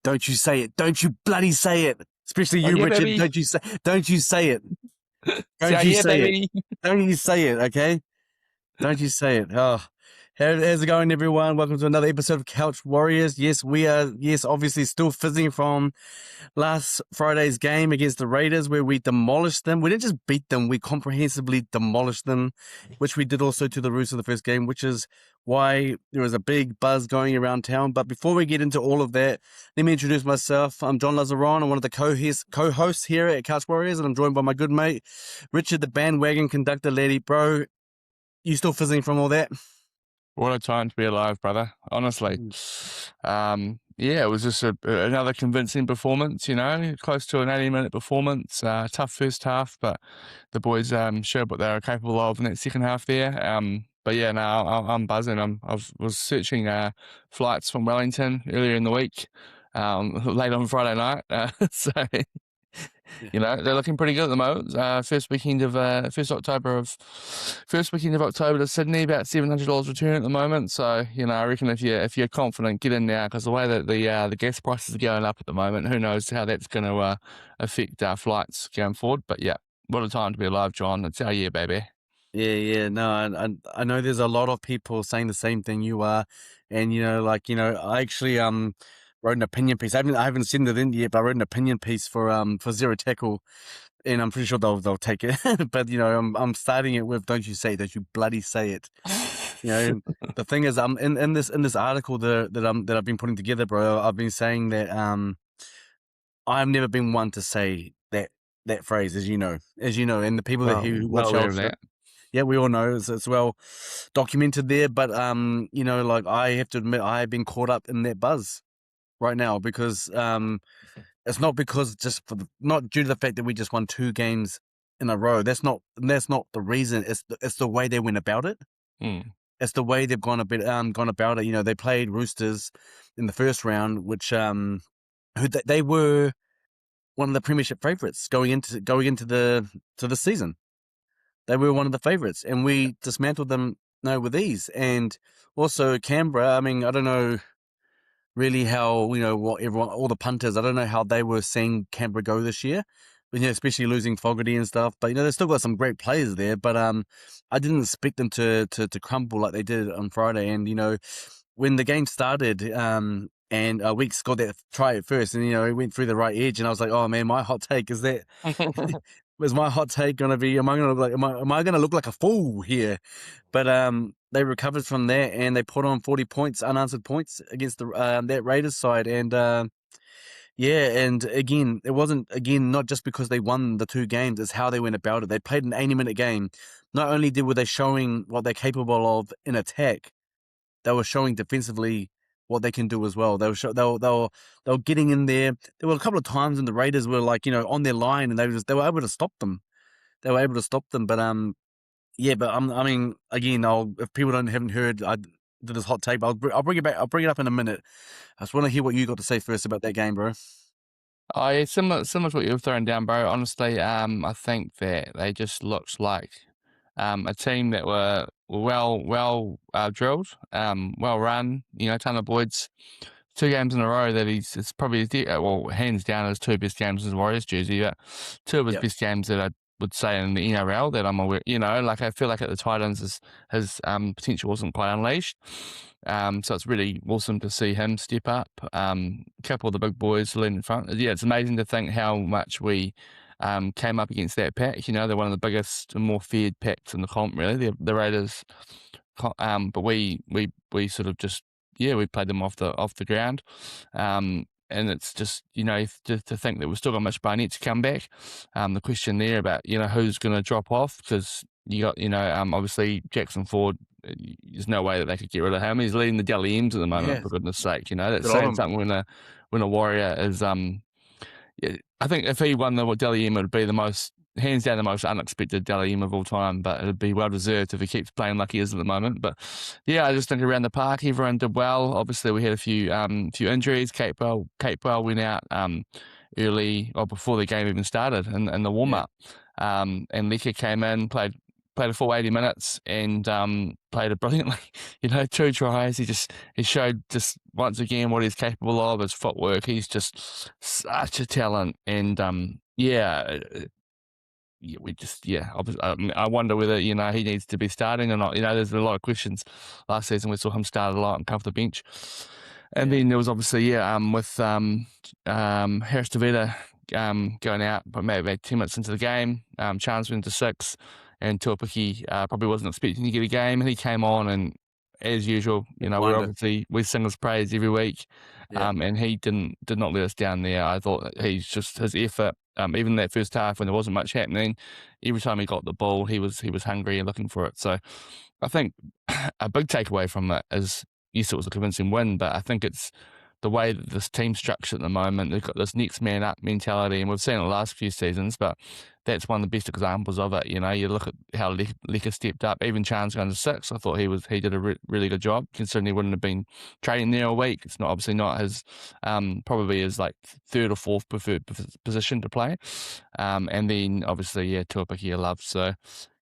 Don't you say it. Don't you bloody say it. Especially Oh, you, yeah, Richard. baby. Don't you say it. So, Don't you yeah, say it. baby. Don't you say it, okay? Don't you say it. Oh, how's it going, everyone? Welcome to another episode of Couch Warriors. Yes, we are, obviously still fizzing from last Friday's game against the Raiders where we demolished them. We didn't just beat them, we comprehensively demolished them, which we did also to the Roosters the first game, which is why there was a big buzz going around town. But before we get into all of that, let me introduce myself. I'm John Lazaron. I'm one of the co-hosts here at Couch Warriors, and I'm joined by my good mate, Richard, the bandwagon conductor lady. Bro, you still fizzing from all that? What a time to be alive, brother. Honestly. Yeah, it was just another convincing performance, close to an 80-minute performance. Tough first half, but the boys showed what they were capable of in that second half there. But yeah, no, I'm buzzing. I was searching flights from Wellington earlier in the week, late on Friday night. So they're looking pretty good at the moment. First weekend of October to Sydney, about $700 return at the moment. So I reckon if you're confident, get in now, because the way that the gas prices are going up at the moment, who knows how that's going to affect flights going forward. But yeah, what a time to be alive, John. It's our year, baby. Yeah, no, I know there's a lot of people saying the same thing you are, and I actually wrote an opinion piece. I haven't sent it in yet, but I wrote an opinion piece for Zero Tackle, and I'm pretty sure they'll take it. But I'm starting it with "Don't you say it, don't you bloody say it." The thing is, in this article that I've been putting together, bro. I've been saying that I've never been one to say that phrase, as you know, and the people who watch our show. Yeah, we all know it's well documented there, but I have to admit I have been caught up in that buzz right now because it's not because not due to the fact that we just won 2 games in a row. That's not the reason. It's the way they went about it. It's the way they've gone about it. They played Roosters in the first round, which they were one of the premiership favourites going into the season. They were one of the favourites, and we dismantled them with ease. And also Canberra, I mean, I don't know really how, what all the punters, I don't know how they were seeing Canberra go this year, but, especially losing Fogarty and stuff. But, they've still got some great players there, but I didn't expect them to crumble like they did on Friday. And, when the game started, and Weeks got that try at first, and, he went through the right edge, and I was like, oh man, my hot take is that... Was my hot take going to be, am I going to look like a fool here? But they recovered from that, and they put on 40 points, unanswered points against the that Raiders side. And and again, it wasn't not just because they won the 2 games, it's how they went about it. They played an 80-minute game. Not only were they showing what they're capable of in attack, they were showing defensively what they can do as well. They were getting in there. There were a couple of times when the Raiders were on their line, and they were able to stop them. But I mean, again, if people haven't heard, I did this hot take. I'll bring it back. I'll bring it up in a minute. I just want to hear what you got to say first about that game, bro. Oh yeah, similar to what you were throwing down, bro. Honestly, I think that they just looked like a team that were well drilled, well run. Tanner Boyd's 2 games in a row that it's probably hands down his 2 best games in his Warriors jersey, but 2 of his best games that I would say in the NRL that I'm aware. I feel like at the Titans his potential wasn't quite unleashed. So it's really awesome to see him step up. A couple of the big boys leading in front. Yeah, it's amazing to think how much we came up against that pack. They're one of the biggest and more feared packs in the comp, really. The Raiders, but we sort of just we played them off the ground. And it's just, to think that we've still got Mitch Barnett to come back. The question there about, who's going to drop off, because you got, obviously Jackson Ford, there's no way that they could get rid of him. He's leading the Dally M's at the moment, for goodness sake. That's saying something when a Warrior is, I think if he won the Dally M, it would be hands down the most unexpected Dally M of all time, but it'd be well deserved if he keeps playing like he is at the moment. But yeah, I just think around the park everyone did well. Obviously we had a few injuries. Kate Bell went out early or before the game even started in the warm up. And Iike came in, played played a full 80 minutes and played it brilliantly. 2 tries. He showed just once again what he's capable of. His footwork. He's just such a talent. And I wonder whether he needs to be starting or not. There's a lot of questions. Last season we saw him start a lot and come off the bench, and then there was obviously with Harris Tavita going out, but maybe 10 minutes into the game, Chance went into 6, and Tuapiki probably wasn't expecting to get a game, and he came on, and as usual, Wonder. we sing his praise every week, Yeah. and he did not let us down there. I thought his effort, even that first half when there wasn't much happening, every time he got the ball, he was hungry and looking for it. So I think a big takeaway from it is, yes, it was a convincing win, but I think it's the way that this team's structured at the moment. They've got this next man up mentality, and we've seen it the last few seasons, but that's one of the best examples of it. You look at how Leka stepped up. Even Chan's going to 6. I thought he did a really good job, considering he wouldn't have been training there a week. It's obviously not his probably his like 3rd or 4th preferred position to play. And then obviously Tuapiki I love. So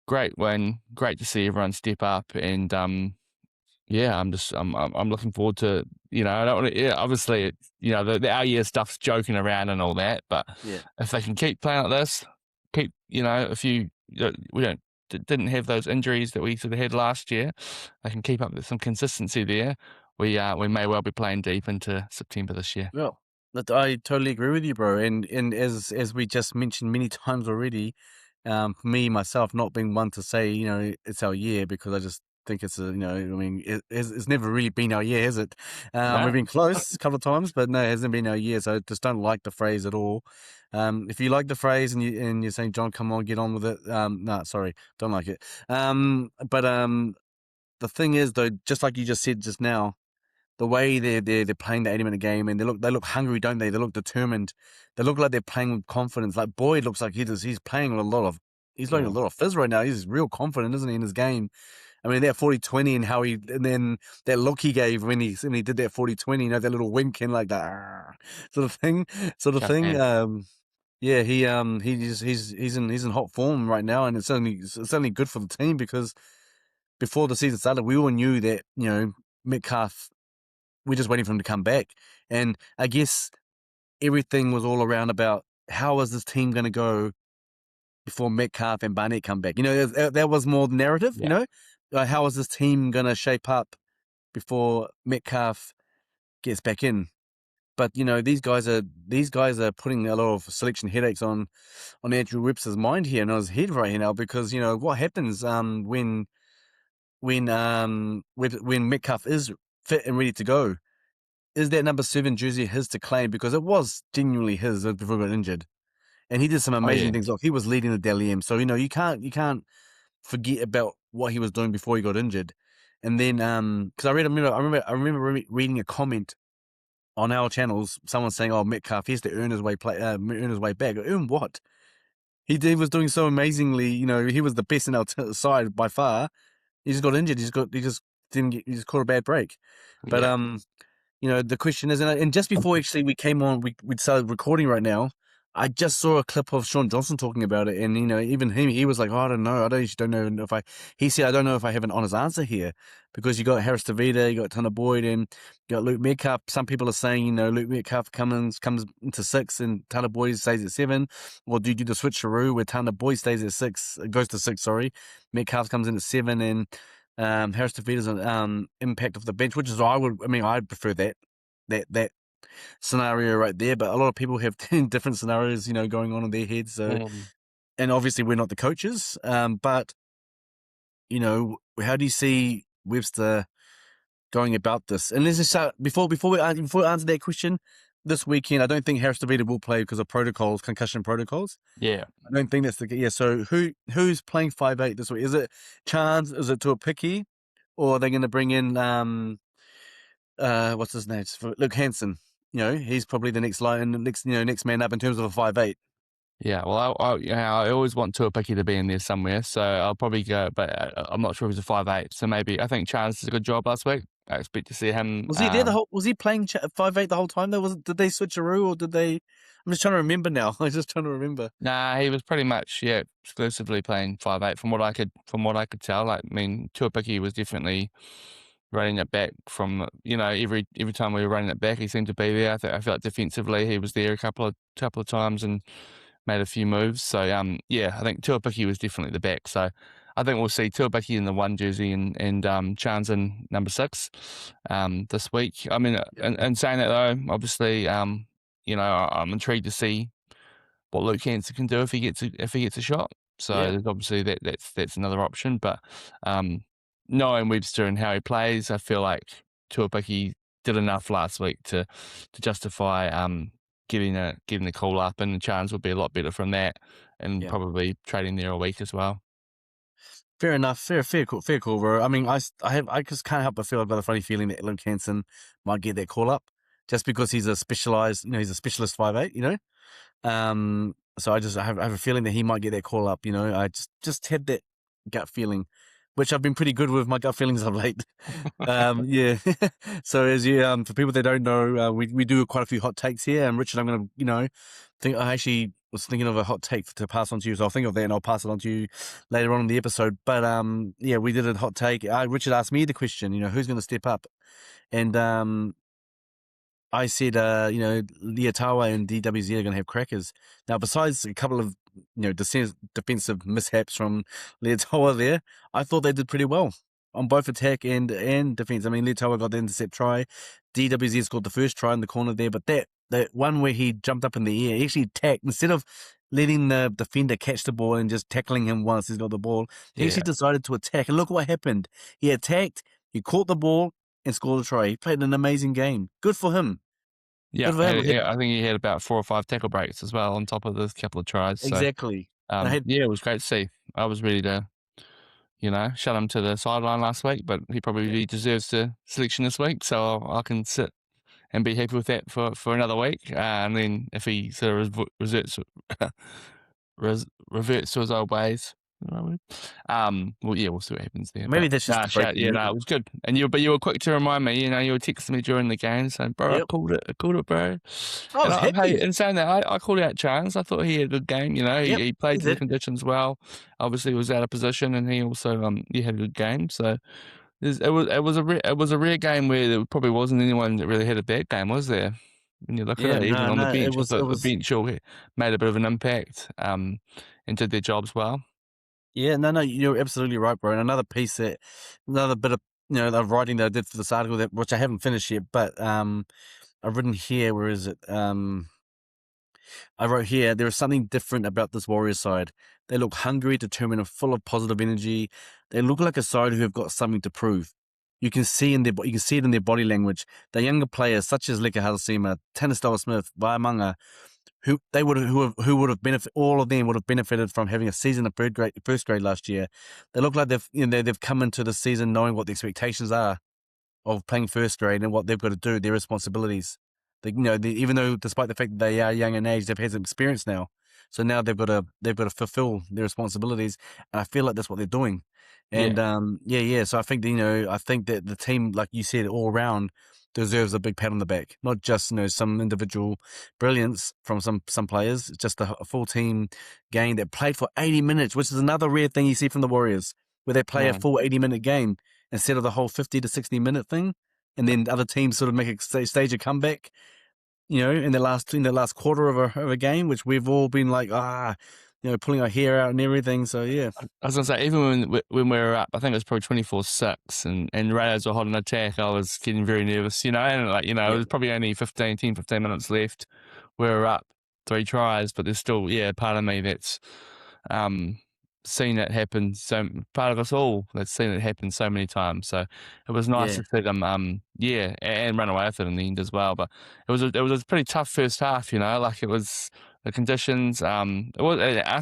great win, great to see everyone step up, and I'm looking forward to, I don't want to, obviously, the our year stuff's joking around and all that, but Yeah. if they can keep playing like this, if we didn't have those injuries that we sort of had last year, they can keep up with some consistency there. We may well be playing deep into September this year. Well, I totally agree with you, bro. And as we just mentioned many times already, me myself not being one to say it's our year, because I just think it's it's never really been our year, has it? We've No, been close a couple of times, but no, it hasn't been our year. So I just don't like the phrase at all. If you like the phrase and you're saying, John, come on, get on with it. No, sorry, don't like it. But the thing is though, just like you just said just now, the way they're playing the 80-minute game, and they look hungry, don't they? They look determined. They look like they're playing with confidence. Like Boyd looks like he's playing with he's playing a lot of fizz right now. He's real confident, isn't he, in his game? I mean, that 40-20 and then that look he gave when he did that 40-20, that little wink and like that sort of thing, tough man. Yeah, he's in hot form right now, and it's only good for the team, because before the season started, we all knew that Metcalf, we're just waiting for him to come back. And I guess everything was all around about how is this team going to go before Metcalf and Barnett come back. That was more the narrative, Yeah, how is this team going to shape up before Metcalf gets back in. But, these guys are putting a lot of selection headaches on Andrew Webster's mind here and on his head right now, because, what happens when Metcalf is fit and ready to go? Is that number 7 jersey his to claim? Because it was genuinely his before he got injured, and he did some oh yeah, amazing things. Like, he was leading the Dally M, so you can't forget about what he was doing before he got injured. And then because I remember reading a comment on our channels, someone saying, "Oh, Metcalf, he has to earn his way back." Earn what? He was doing so amazingly. He was the best in our side by far. He just got injured. He just didn't get. He just caught a bad break. But yeah, the question is, and just before actually we came on, we started recording right now. I just saw a clip of Sean Johnson talking about it, and even him, he was like, "Oh, I don't know, don't know if I." He said, "I don't know if I have an honest answer here, because you got Harris Tavita, you got Tanner Boyd, and you got Luke Metcalf. Some people are saying, Luke Metcalf comes into 6, and Tanner Boyd stays at 7, or do you do the switcheroo where Tanner Boyd stays at 6, goes to 6, sorry, Metcalf comes in at 7, and Harris Tavita's an impact off the bench, which is I'd prefer that scenario right there. But a lot of people have 10 different scenarios, going on in their heads. So, um, and obviously we're not the coaches, but how do you see Webster going about this? And let's just start before we answer that question. This weekend, I don't think Harris Tavita will play because of concussion protocols. yeah. I don't think that's So who's playing 5'8" this week? Is it Chance? Is it Tuapiki? Or are they going to bring in what's his name? Luke Hansen. He's probably the next next man up in terms of a 5'8". Yeah, well, I always want Tuapiki to be in there somewhere, so I'll probably go, but I'm not sure if he's a 5'8", so maybe I think Chance did a good job last week. I expect to see him. Was he there the whole? Was he playing 5'8" the whole time? Though, did they switcheroo or did they? I'm just trying to remember now. I'm just trying to remember. Nah, he was pretty much exclusively playing 5'8" from what I could tell. Like, I mean, Tuapiki was definitely running it back from every time we were running it back, he seemed to be there. I felt like defensively he was there a couple of times and made a few moves. So I think Tuapiki was definitely the back. So I think we'll see Tuapiki in the 1 jersey and Chance in number 6 this week. I mean, and saying that though, obviously I'm intrigued to see what Luke Hansen can do if he gets a shot. So Yeah, there's obviously that's another option. But knowing Webster and how he plays, I feel like Tuapiki did enough last week to justify getting the call up, and the chance would be a lot better from that, and yeah. probably trading there a week as well. Fair enough. Fair call, bro. I mean, I just can't help but feel I've got a funny feeling that Luke Hansen might get that call up, just because he's a specialized, he's a specialist 5'8", So I have a feeling that he might get that call up. I just had that gut feeling, which I've been pretty good with my gut feelings of late. Yeah. So as you, for people that don't know, we do quite a few hot takes here, and Richard, I'm gonna, I actually was thinking of a hot take to pass on to you, so I'll think of that and I'll pass it on to you later on in the episode. But yeah, we did a hot take. Richard asked me the question, who's going to step up, and I said, Liatawa and DWZ are going to have crackers. Now, besides a couple of, defensive mishaps from Liatawa there, I thought they did pretty well on both attack and defense. I mean, Liatawa got the intercept try. DWZ scored the first try in the corner there, but that one where he jumped up in the air, he actually attacked. Instead of letting the defender catch the ball and just tackling him once he's got the ball, he Yeah, actually decided to attack. And look what happened. He attacked, he caught the ball, and scored a try. He played an amazing game. Good for him. yeah, Good for him. I think he had about 4 or 5 tackle breaks as well on top of the couple of tries. So Exactly. And I had, it was great to see. I was ready to shut him to the sideline last week, but he yeah, probably deserves the selection this week, so I can sit and be happy with that for another week. And then if he sort of reverts to his old ways, well, yeah, we'll see what happens there. maybe But that's just the breaking yeah, no, news. it was good. And you were quick to remind me. You were texting me during the game saying, "Bro, Yep. I called it, bro." I And was hey, happy. in saying that, I called out Chance. I thought he had a good game. Yep. He He played to the did. conditions well. Obviously, was out of position, and he also he had a good game. So it was a rare game where there probably wasn't anyone that really had a bad game, was there? When you look at Yeah. it, even No. on the No. It bench, I was. It thought the was. bench all made a bit of an impact and did their jobs well. Yeah. No. No. You're absolutely right, bro. And another bit of the writing that I did for this article, which I haven't finished yet, but I've written here. Where is it? I wrote here, there is something different about this Warriors side. They look hungry, determined, and full of positive energy. They look like a side who have got something to prove. You can see it in their body language. The younger players, such as Leka Halasima, Tanistoa Smith, Vaimanga, who would have benefited. All of them would have benefited from having a season of first grade last year. They look like they've come into the season knowing what the expectations are of playing first grade and what they've got to do, their responsibilities. Even though despite the fact that they are young in age, they've had some experience now. So now they've got to fulfill their responsibilities, and I feel like that's what they're doing. Yeah, And yeah. So I think I think that the team, like you said, all around deserves a big pat on the back. Not just some individual brilliance from some players. It's just a full team game that played for 80 minutes, which is another rare thing you see from the Warriors, where they play a yeah. full 80-minute game instead of the whole 50 to 60-minute thing, and then other teams sort of make a stage a comeback, in the last quarter of a game, which we've all been like, pulling our hair out and everything. So yeah, I was gonna say, even when we were up, I think it was probably 24-6, and Raiders were holding attack. I was getting very nervous, and it yeah, was probably only 15 minutes left. We were up 3 tries, but there's still part of me that's um seen it happen. So part of us all that's seen it happen so many times. So it was nice yeah, to see them and run away with it in the end as well. But it was a pretty tough first half. Like it was the conditions. I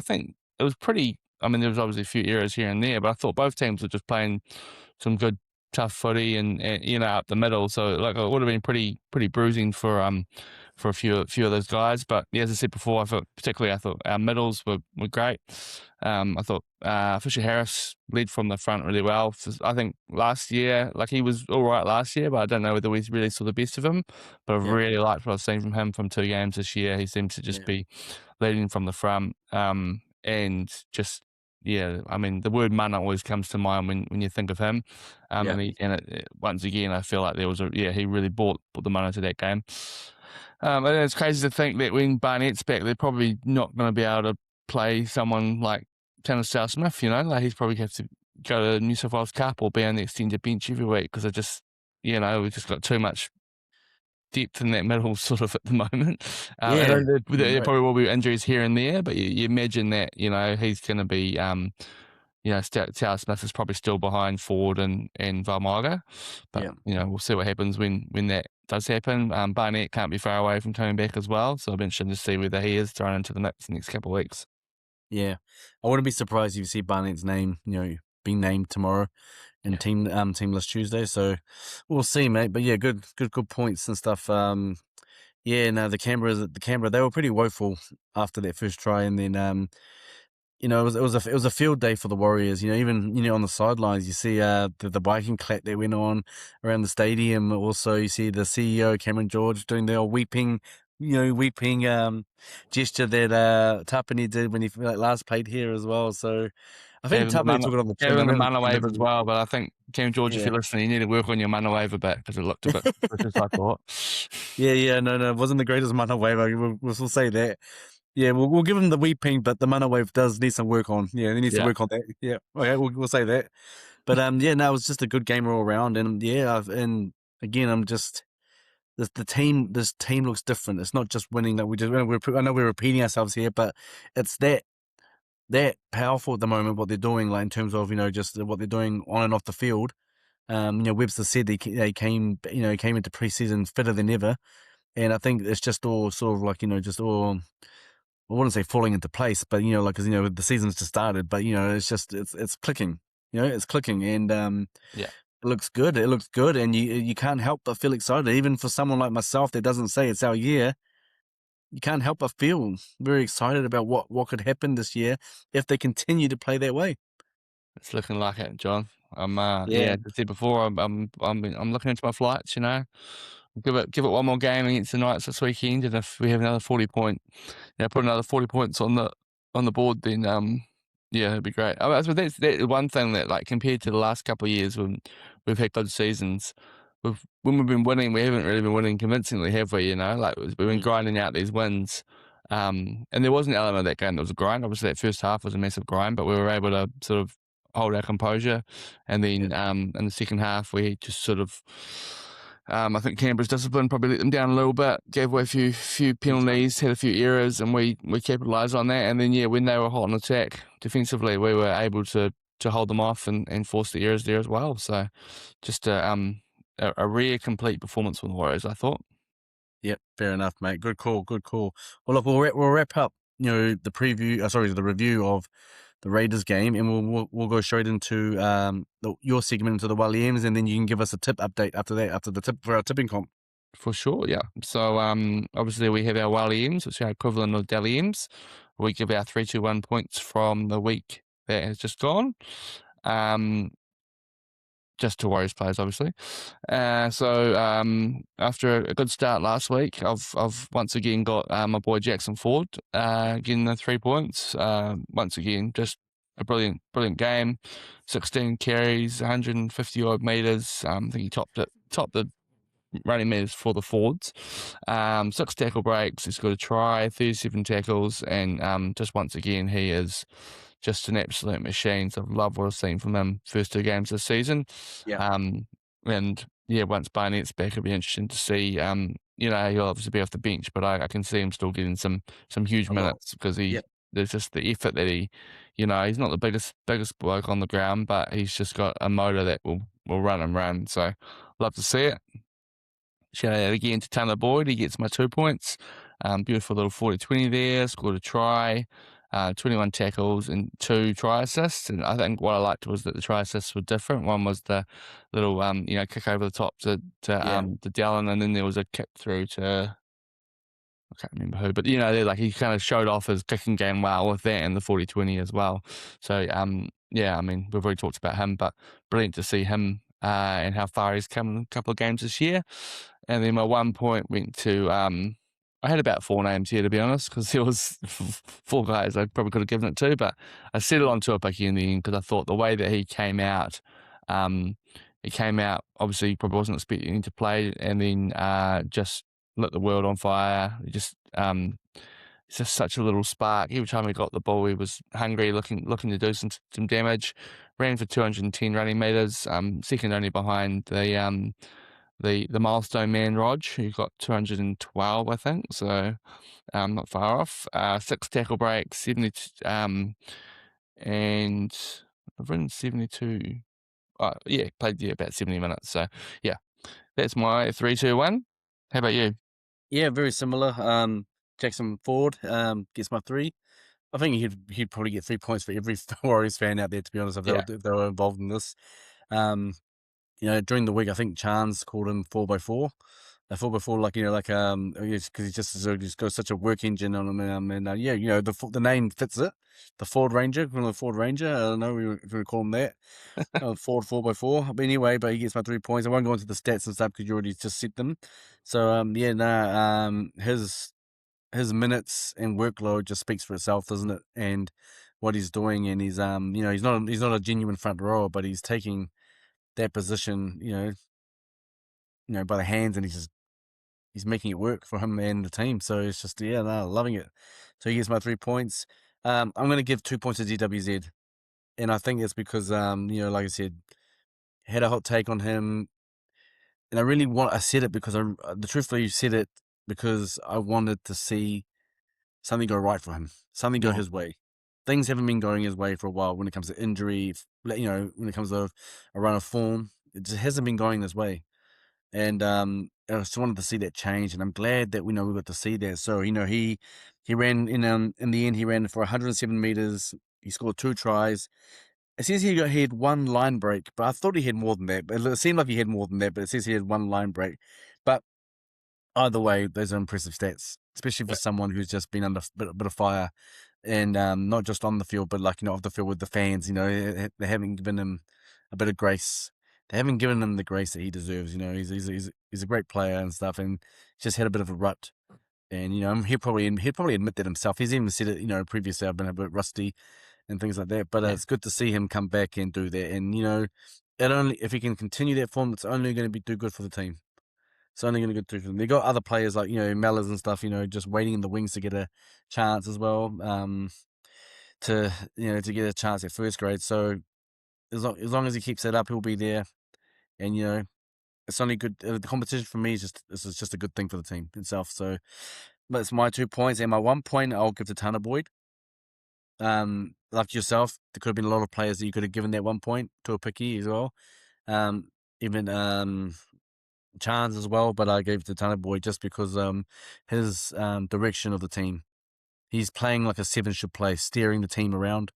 think it was pretty. I mean, there was obviously a few errors here and there, but I thought both teams were just playing some good, tough footy and up the middle. So like it would have been pretty bruising for for a few of those guys. But yeah, as I said before, I thought our middles were great. I thought Fisher Harris led from the front really well. I think last year, like he was all right last year, but I don't know whether we really saw the best of him. But I've Yeah, really liked what I've seen from him from 2 games this year. He seems to just yeah, be leading from the front, and just yeah. I mean, the word mana always comes to mind when you think of him. yeah, Once again, I feel like he really brought the mana to that game. And it's crazy to think that when Barnett's back, they're probably not going to be able to play someone like Tanner South-Smith, like he's probably have to go to New South Wales Cup or be on the extended bench every week because we've just got too much depth in that middle sort of at the moment. And yeah. there Right. probably will be injuries here and there, but you imagine that, he's going to be, Tower Smith is probably still behind Ford and Valmaga, but Yeah, we'll see what happens when that does happen. Barnett can't be far away from coming back as well, so I'll be interested to see whether he is thrown into the mix the next couple of weeks. yeah. I wouldn't be surprised if you see Barnett's name, being named tomorrow in Yeah. teamless Tuesday. So we'll see, mate. But yeah, good points and stuff. Yeah, no, the Canberra, they were pretty woeful after that first try, and then it was a field day for the Warriors. Even on the sidelines, you see the biking clap that went on around the stadium. Also, you see the CEO Cameron George doing the old weeping gesture that Tapani did when he last played here as well. So I think Tapani took it on the Gave chin. I him the never mana wave as deliberately. well, but I think Cam George, if Yeah. you're listening, you need to work on your mana wave a bit because it looked a bit suspicious, I thought. Yeah, yeah, no, it wasn't the greatest mana wave. We'll say that. Yeah, we'll give him the weeping, but the mana wave does need some work on. Yeah, he needs to Yeah. work on that. Yeah, okay, we'll say that. But yeah, no, it was just a good game all around, and yeah, and again, I'm just the team. This team looks different. It's not just winning that we just. I know we're repeating ourselves here, but it's that powerful at the moment. What they're doing, like in terms of just what they're doing on and off the field. Webster said they came into preseason fitter than ever, and I think it's just all sort of like just all. I wouldn't say falling into place, but like because the season's just started, but it's just it's clicking. It's clicking, and Yeah. it looks good. It looks good, and you can't help but feel excited. Even for someone like myself that doesn't say it's our year, you can't help but feel very excited about what could happen this year if they continue to play that way. It's looking like it, John. Yeah, As I said before, I'm looking into my flights. Give it one more game against the Knights this weekend, and if we have another 40 point, put another 40 points on the board, then yeah, it'd be great. So that's one thing that, like, compared to the last couple of years when we've had good seasons, when we've been winning, we haven't really been winning convincingly, have we? Like we've been mm, grinding out these wins. And there was an element of that game that was a grind. Obviously, that first half was a massive grind, but we were able to sort of hold our composure. And yeah, then in the second half, we just sort of, I think Canberra's discipline probably let them down a little bit, gave away a few big time. penalties, had a few errors, and we capitalised on that. And then, yeah, when they were hot on attack defensively, we were able to hold them off and force the errors there as well. So just a rare complete performance from the Warriors, I thought. Yep, fair enough, mate. Good call, good call. Well, look, we'll wrap up. The preview. The review of the Raiders game, and we'll go straight into your segment into the Williams, and then you can give us a tip update after that, after the tip for our tipping comp. For sure, yeah. So obviously we have our Wally M's, which are our equivalent of Dally M's. We give our 3-2-1 points from the week that has just gone. Just to Warriors players, obviously. After a good start last week, I've once again got my boy Jackson Ford getting the 3 points. Once again, just a brilliant game. 16 carries, 150 odd meters. I think he topped the running meters for the Fords. 6 tackle breaks. He's got a try, 37 tackles, and just once again, he is just an absolute machine. So I've loved what I've seen from him first 2 games this season. Yeah, And yeah, once Barnett's back, it'll be interesting to see. He'll obviously be off the bench, but I can see him still getting some huge a lot. minutes because Yep, there's just the effort that he's not the biggest bloke on the ground, but he's just got a motor that will run and run. So love to see it. Shout out again to Tanner Boyd. He gets my 2 points. Beautiful little 40-20 there. Scored a try, 21 tackles and 2 try assists. And I think what I liked was that the try assists were different. One was the little, kick over the top to yeah, Dallin, and then there was a kick through to I can't remember who, but like he kind of showed off his kicking game well with that and the 40-20 as well. So yeah, I mean we've already talked about him, but brilliant to see him and how far he's come in a couple of games this year. And then my 1 point went to I had about 4 names here to be honest, because there was 4 guys I probably could have given it to, but I settled on Tuapiki in the end because I thought the way that he came out. He came out, obviously, he probably wasn't expecting him to play, and then just lit the world on fire. He's just such a little spark. Every time he got the ball, he was hungry, looking to do some damage. Ran for 210 running meters, second only behind the milestone man Rog, who got 212, I think. So not far off. 6 tackle breaks, 70, and I've run 72. Yeah, played about 70 minutes. So yeah, that's my 3, 2, 1. How about you? Yeah, very similar. Jackson Ford gets my 3. I think he'd probably get 3 points for every Warriors fan out there, to be honest, Yeah. if they were involved in this. During the week, I think Chance called him 4x4. A 4x4, because he's got such a work engine on him, the name fits it. The Ford Ranger, from the Ford Ranger. I don't know if we call him that. Ford 4x4. But anyway, but he gets my 3 points. I won't go into the stats and stuff because you already just said them. So his minutes and workload just speaks for itself, doesn't it? And what he's doing, and he's he's not a genuine front rower, but he's taking that position, by the hands, and he's making it work for him and the team. So it's just loving it. So he gets my 3 points. I'm going to give 2 points to DWZ, and I think it's because like I said, had a hot take on him, and I said it because truthfully said it because I wanted to see something go right for him, something go Yeah. his way. Things haven't been going his way for a while when it comes to injury, when it comes to a run of form. It just hasn't been going this way. And I just wanted to see that change, and I'm glad that we got to see that. So he ran in the end, he ran for 107 meters. He scored 2 tries. It says he had 1 line break, but I thought he had more than that. But it seemed like he had more than that. But it says he had 1 line break. But either way, those are impressive stats, especially for Yeah. someone who's just been under a bit of fire, and not just on the field, but off the field with the fans. They haven't given him a bit of grace. They haven't given him the grace that he deserves. He's a great player and stuff, and just had a bit of a rut. And he'd probably admit that himself. He's even said it, previously. I've been a bit rusty and things like that. But Yeah. it's good to see him come back and do that. And if he can continue that form, it's only going to do good for the team. It's only going to get through for them. They got other players like Mellors and stuff, just waiting in the wings to get a chance as well. To get a chance at first grade. So as long as he keeps that up, he'll be there. And it's only good. The competition for me is just a good thing for the team itself. So that's my 2 points, and my 1 point I'll give to Tanner Boyd. Like yourself, there could have been a lot of players that you could have given that 1 point to a picky as well. Even Chance as well, but I gave it to Tanner Boyd just because his direction of the team. He's playing like a 7 should play, steering the team around.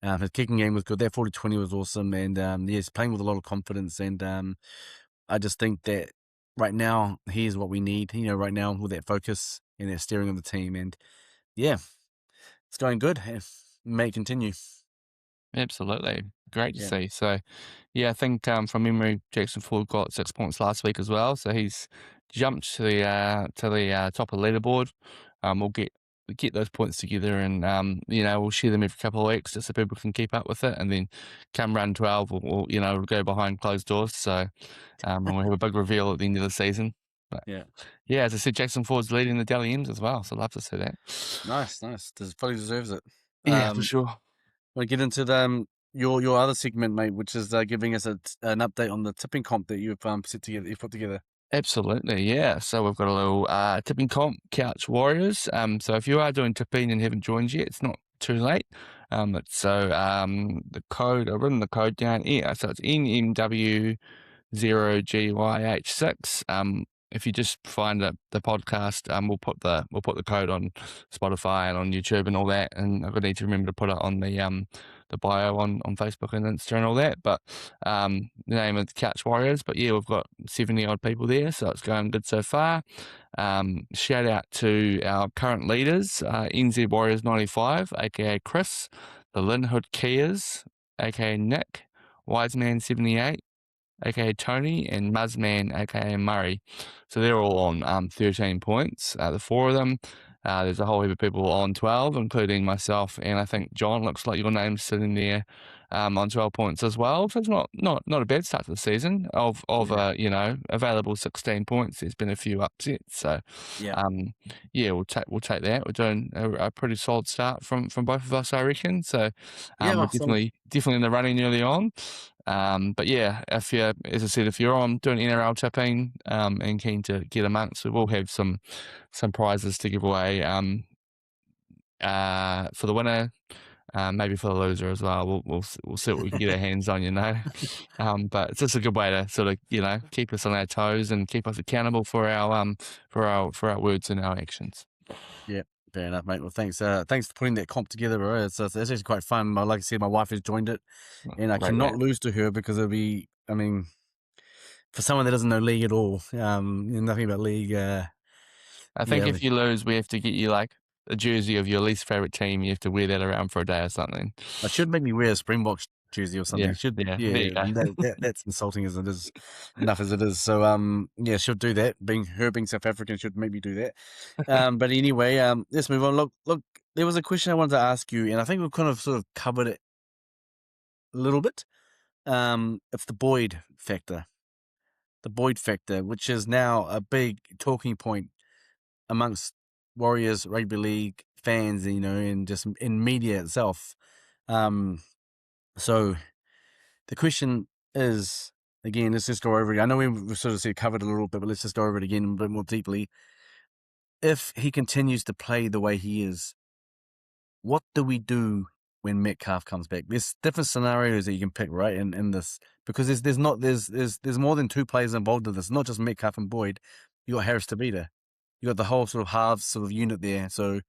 His kicking game was good. That 40-20 was awesome, and he's playing with a lot of confidence. And I just think that right now he's what we need. Right now with that focus and that steering of the team, and yeah, it's going good. May continue. Absolutely. Great to Yeah, see. So, yeah, I think from memory, Jackson Ford got 6 points last week as well. So he's jumped to the top of the leaderboard. We'll get those points together, and we'll share them every couple of weeks just so people can keep up with it. And then come run 12, we'll go behind closed doors. So, and we'll have a big reveal at the end of the season. But yeah, yeah, as I said, Jackson Ford's leading the Dally M's as well. So I'd love to see that. nice. Fully deserves it. Yeah, for sure. We'll get into your other segment, mate, which is giving us an update on the tipping comp that you've put together. Absolutely, yeah. So we've got a little tipping comp, Couch Warriors. So if you are doing tipping and haven't joined yet, it's not too late. The code, I've written the code down here. So it's NMW0GYH6. If you just find the podcast, we'll put the code on Spotify and on YouTube and all that. And I need to remember to put it on the bio on Facebook and Insta and all that. But the name of the Couch Warriors. But yeah, we've got 70 odd people there, so it's going good so far. Shout out to our current leaders, NZ Warriors 95, aka Chris, the Linhood Kias, aka Nick, Wiseman 78, aka Tony, and Muzzman, aka Murray. So they're all on 13 points. The four of them. There's a whole heap of people on 12, including myself, and I think John, looks like your name's sitting there on 12 points as well. So it's not a bad start to the season. Of Yeah. available 16 points, there's been a few upsets. So Yeah. yeah, we'll take that. We're doing a pretty solid start from both of us, I reckon. So Yeah. we're Awesome. definitely in the running early on. But yeah, as I said, if you're on doing NRL tipping and keen to get amongst, we will have some prizes to give away for the winner, maybe for the loser as well. We'll see what we can get our hands on, but it's just a good way to sort of keep us on our toes and keep us accountable for our words and our actions. Yeah, fair enough, mate. Well, thanks. Thanks for putting that comp together, bro. It's actually quite fun. Like I said, my wife has joined it, and I Great, cannot mate. lose to her because it'll be. I mean, for someone that doesn't know league at all, nothing about league. I think Yeah, if you lose, we have to get you like a jersey of your least favorite team. You have to wear that around for a day or something. I should make me wear a Springboks jersey or something. Yeah, Should yeah. There yeah, you go. that's insulting as it is, enough as it is. So yeah, she'll do that. Being South African, should maybe do that. But anyway, let's move on. Look, there was a question I wanted to ask you, and I think we've kind of sort of covered it a little bit. It's the Boyd factor. The Boyd factor, which is now a big talking point amongst Warriors rugby league fans, and just in media itself. So the question is, again, let's just go over it. I know we've sort of said covered a little bit, but let's just go over it again a bit more deeply. If he continues to play the way he is, what do we do when Metcalf comes back? There's different scenarios that you can pick, right? In this, because there's more than two players involved in this. Not just Metcalf and Boyd. You got Harris Tavita. You got the whole sort of halves sort of unit there. So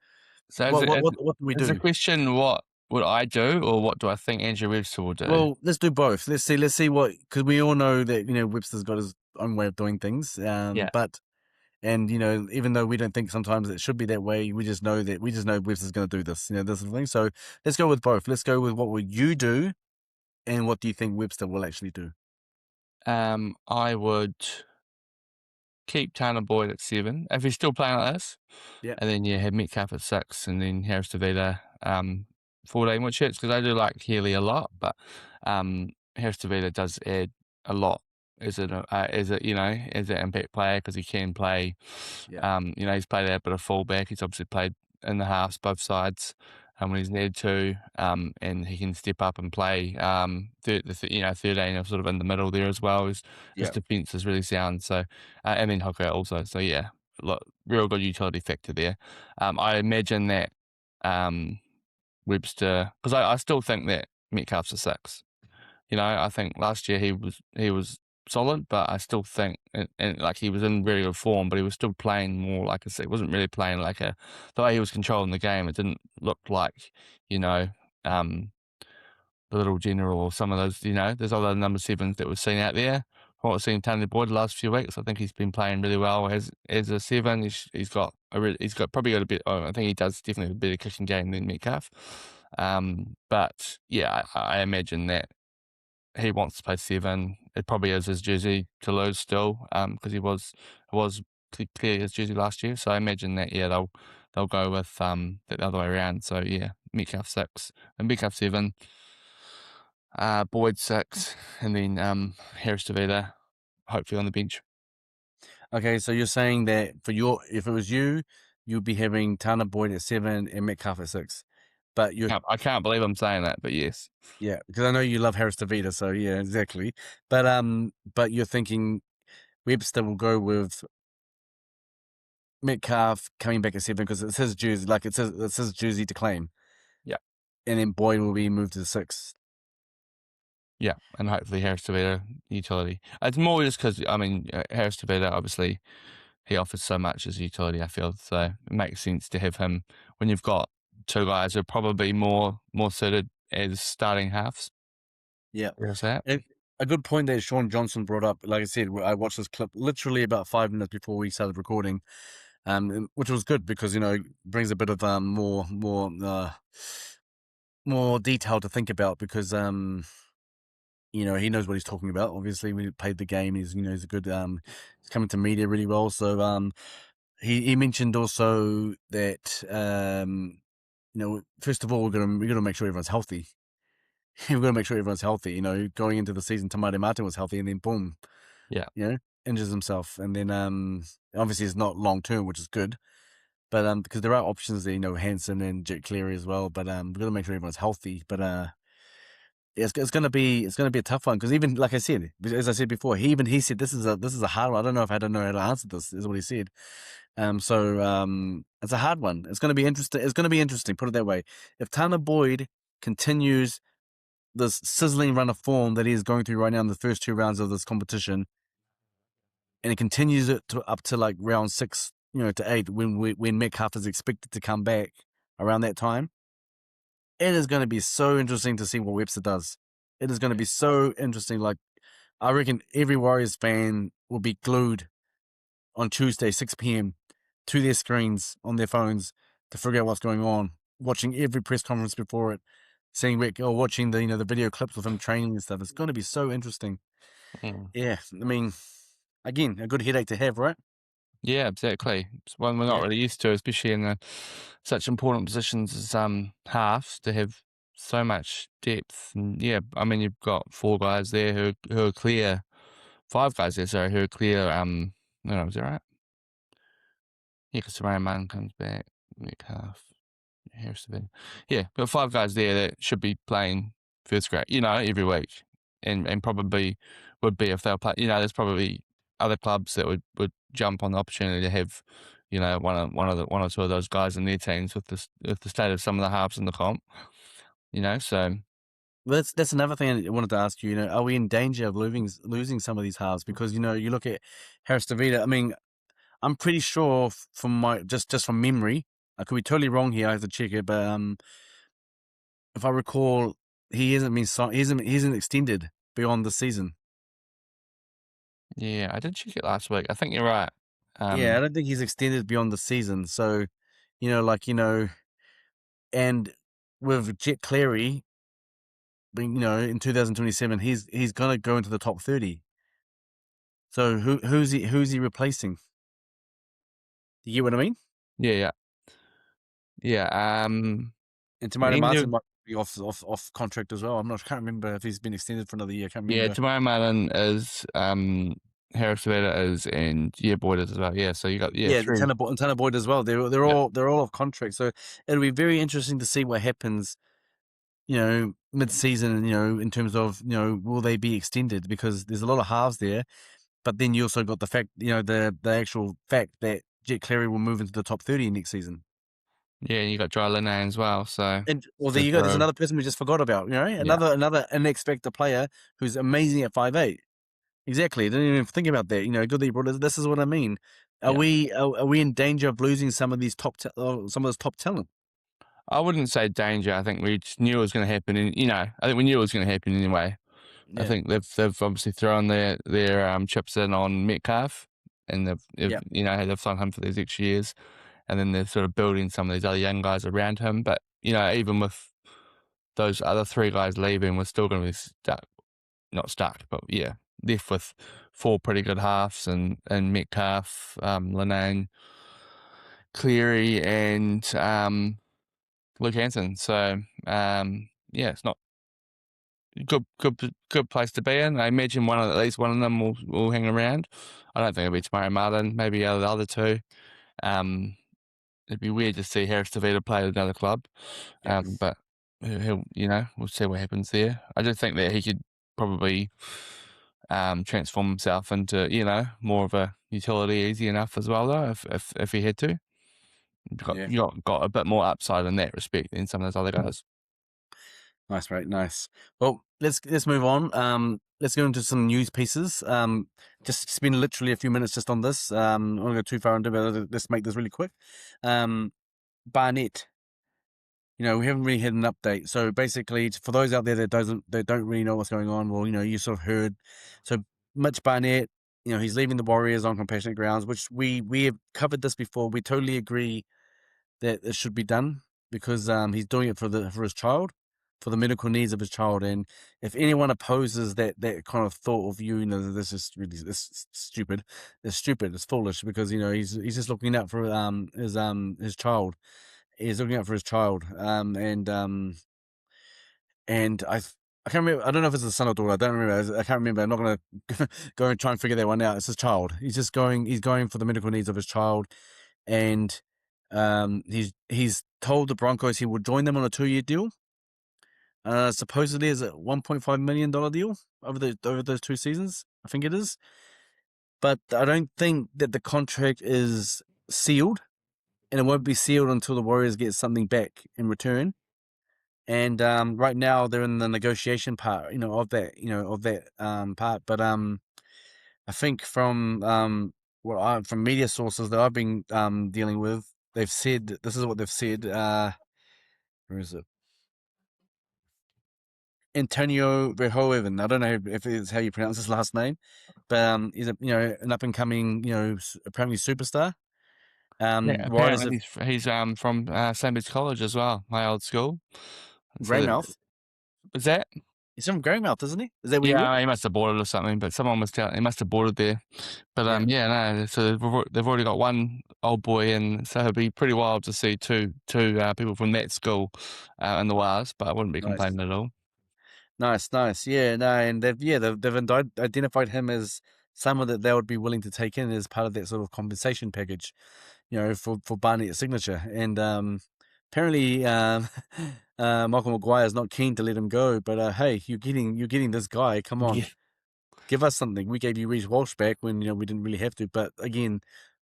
So what do we is the do? question, what would I do, or what do I think Andrew Webster will do? Well, let's do both. Let's see what, because we all know that Webster's got his own way of doing things. Yeah. But even though we don't think sometimes it should be that way, we just know Webster's going to do this, this sort of thing. So let's go with both. Let's go with what would you do, and what do you think Webster will actually do? I would keep Tanner Boyd at 7 if he's still playing like this. Yeah. And then have Metcalf at 6, and then Harris Tavita 14, which hurts because I do like Healy a lot, but Harris Tavita does add a lot as an impact player, because he can play. Yeah. He's played a bit of fullback. He's obviously played in the halves, both sides, when he's needed to, and he can step up and play 13 or sort of in the middle there as well. His defense is really sound. So and then hooker also. So yeah, look, real good utility factor there. I imagine that Webster, because I still think that Metcalf's a 6. I think last year he was solid, but I still think, and like, he was in very good form, but he was still playing more like a 6. He wasn't really playing like the way he was controlling the game. It didn't look like the little general or some of those. There's other number 7s that we've seen out there. What we've seen Tony Boyd the last few weeks, I think he's been playing really well as a 7. He's probably got a bit. I think he does definitely have a better kicking game than Metcalf. But yeah, I imagine that he wants to play 7. It probably is his jersey to lose still, because it was clearly his jersey last year. So I imagine that they'll go with the other way around. So yeah, Metcalf 6 and Metcalf 7, Boyd 6, and then Harris Tavita hopefully on the bench. Okay, so you're saying that if it was you, you'd be having Tana Boyd at 7 and Metcalf at 6. But I can't believe I'm saying that, but yes. Yeah, because I know you love Harris Tavita, so yeah, exactly. But you're thinking Webster will go with Metcalf coming back at 7 because it's his jersey, like it's his jersey to claim. Yeah. And then Boyd will be moved to the 6. Yeah, and hopefully Harris Tavita utility. It's more just because, Harris Tavita, obviously, he offers so much as a utility, I feel. So it makes sense to have him when you've got two guys who are probably more suited as starting halves. Yeah. There's that. And a good point that Sean Johnson brought up. Like I said, I watched this clip literally about 5 minutes before we started recording, which was good because it brings a bit of more detail to think about because he knows what he's talking about. Obviously, we played the game. He's a good he's coming to media really well. So he mentioned also that first of all we're gonna make sure everyone's healthy. We've got to make sure everyone's healthy. Going into the season, Tamari Martin was healthy, and then boom, Yeah. injures himself, and then obviously it's not long term, which is good. But because there are options there, Hansen and Jet Cleary as well. But we've got to make sure everyone's healthy. But it's gonna be a tough one because even like I said, as I said before, he said this is a hard one. I don't know if I don't know how to answer this. Is what he said. So it's a hard one. It's gonna be interesting. It's gonna be interesting. Put it that way. If Tanner Boyd continues this sizzling run of form that he is going through right now in the first 2 rounds of this competition, and he continues it up to like round 6, to 8, when Metcalf is expected to come back around that time, it is going to be so interesting to see what Webster does. It is going to be so interesting. Like, I reckon every Warriors fan will be glued on Tuesday, 6 p.m. to their screens on their phones to figure out what's going on, watching every press conference before it, seeing Rick or watching the video clips of him training and stuff. It's going to be so interesting. Mm. Yeah, I mean, again, a good headache to have, right? Yeah, exactly. It's one we're not Yeah. really used to, especially in such important positions as halves, to have so much depth. And yeah, I mean, you've got 4 guys there who are clear, 5 guys there, sorry, who are clear. No, is that right? Yeah, because Ryan Mann comes back, Metcalf, Harrison. Yeah, got 5 guys there that should be playing first grade, every week, and probably would be if they were playing. There's probably other clubs that would jump on the opportunity to have, one or two of those guys in their teams with the state of some of the halves in the comp. So Well, that's another thing I wanted to ask you. Are we in danger of losing some of these halves? Because you look at Harris Davida. I mean, I'm pretty sure from my just from memory. I could be totally wrong here. I have to check it, but if I recall, he hasn't been he isn't extended beyond the season. yeah, I did check it last week. I think you're right. Yeah, I don't think he's extended beyond the season. So, and with Jet Cleary being, in 2027, he's gonna go into the top 30. So who's he replacing? You get what I mean? Yeah, yeah, yeah. And Tamari In Martin might be off contract as well. Can't remember if he's been extended for another year. I can't Yeah, remember. Tamara Martin is, Harris Savetta is, and Boyd is as well. Yeah, so you got Yeah, 3. And Tanner Boyd as well. They're Yeah, all off contract. So it'll be very interesting to see what happens, mid season, in terms of, will they be extended? Because there's a lot of halves there. But then you also got the fact, the actual fact that Jet Cleary will move into the top 30 next season. yeah, you got Dry Lene as well. So And well, there fifth you go. There's row. another person we just forgot about. Yeah, Another unexpected player who's amazing at 5'8". Exactly. I didn't even think about that. Good that you brought it. This is what I mean. Are yeah. we are we in danger of losing some of these some of this top talent? I wouldn't say danger. I think we just knew it was going to happen, and I think we knew it was going to happen anyway. I Yeah. think they've obviously thrown their chips in on Metcalf, and Yeah. they've signed him for these extra years, and then they're sort of building some of these other young guys around him. But even with those other 3 guys leaving, we're still going to be stuck. Not stuck, but yeah, left with 4 pretty good halves and Metcalf, Lenang, Cleary, and Luke Hansen. So yeah, it's not good place to be in. I imagine at least one of them will hang around. I don't think it'll be Tamari Martin. Maybe the other 2. Um, It'd be weird to see Harris Tavita play at another club. Yeah. But he'll, we'll see what happens there. I do think that he could probably transform himself into, more of a utility easy enough as well, though, if he had to. Yeah. Got a bit more upside in that respect than some of those other guys. Nice, right? Nice. Well, let's move on. Let's go into some news pieces. Just spend literally a few minutes just on this. I don't want to go too far into it, but let's make this really quick. Barnett. we haven't really had an update. So basically, for those out there that don't really know what's going on, well, you sort of heard. So Mitch Barnett, he's leaving the Warriors on compassionate grounds, which we have covered this before. We totally agree that it should be done because he's doing it for his child, for the medical needs of his child. And if anyone opposes that kind of thought of this is really this stupid. It's stupid. It's foolish because he's just looking out for his child. He's looking out for his child. And I can't remember. I don't know if it's a son or daughter. I don't remember. I can't remember. I'm not gonna go and try and figure that one out. It's his child. He's just going. He's going for the medical needs of his child, and he's told the Broncos he will join them on a 2-year deal. Supposedly is a $1.5 million deal over those 2 seasons. I think it is, but I don't think that the contract is sealed, and it won't be sealed until the Warriors get something back in return. And right now they're in the negotiation part, of that part. But I think from media sources that I've been dealing with, they've said this is what they've said. Where is it? Antonio Verhoeven. I don't know if it's how you pronounce his last name, but he's an up and coming apparently superstar. Yeah, Riders apparently of he's from Sandwich College as well, my old school. So Greymouth. is that? He's from Greymouth, isn't he? Is that where he went? Yeah, he must have boarded or something, but someone was telling he must have boarded there. But Yeah, yeah, no. So they've already got one old boy, and so it'd be pretty wild to see two people from that school in the Wales. But I wouldn't be nice. complaining at all. Nice. Yeah, no, and they've identified him as someone that they would be willing to take in as part of that sort of compensation package, for Barnett's signature. And apparently, Michael Maguire is not keen to let him go. But hey, you're getting this guy. Come on, Yeah, give us something. We gave you Reece Walsh back when we didn't really have to. But again,